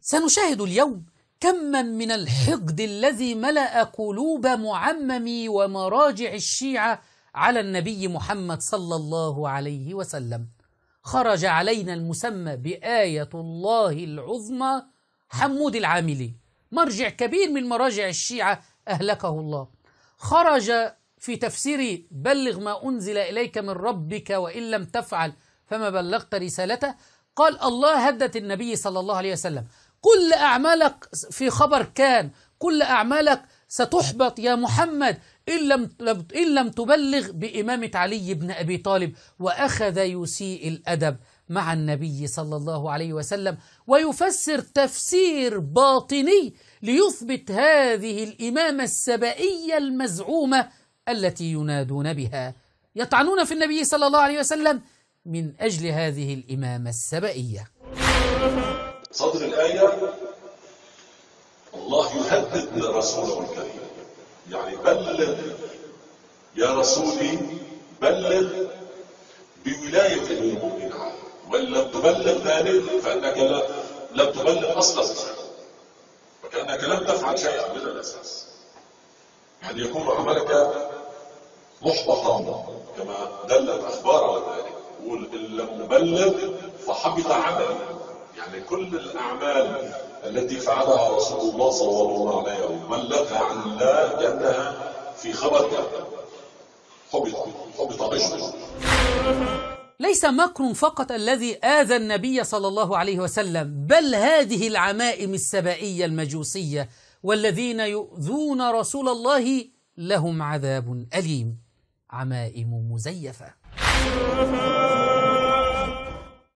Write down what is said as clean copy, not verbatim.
سنشاهد اليوم كما من الحقد الذي ملأ قلوب معممي ومراجع الشيعة على النبي محمد صلى الله عليه وسلم. خرج علينا المسمى بآية الله العظمى حمود العاملي، مرجع كبير من مراجع الشيعة أهلكه الله. خرج في تفسير بلغ ما أنزل إليك من ربك وإن لم تفعل فما بلغت رسالته، قال الله هدد النبي صلى الله عليه وسلم: كل أعمالك في خبر كان، كل أعمالك ستحبط يا محمد إن لم تبلغ بإمامة علي بن أبي طالب. وأخذ يسيء الأدب مع النبي صلى الله عليه وسلم ويفسر تفسير باطني ليثبت هذه الإمامة السبائية المزعومة التي ينادون بها. يطعنون في النبي صلى الله عليه وسلم من أجل هذه الإمامة السبائية. صدر الآية الله يهدد رسوله الكريم، يعني بلغ يا رسولي، بلغ بولاية أمير المؤمنين، وإن لم تبلغ ذلك فإنك لم تبلغ أصلا، فكأنك لم تفعل شيئا من الأساس، يعني يكون عملك محبطا كما دلت أخبار على ذلك. يقول إن لم نبلغ فحبط عملي، يعني كل الأعمال التي فعلها رسول الله صلى الله عليه وسلم بلغها عن الله لأنها في خبر حبط عمله. ليس مكر فقط الذي آذى النبي صلى الله عليه وسلم، بل هذه العمائم السبائية المجوسية والذين يؤذون رسول الله لهم عذاب أليم، عمائم مزيفة.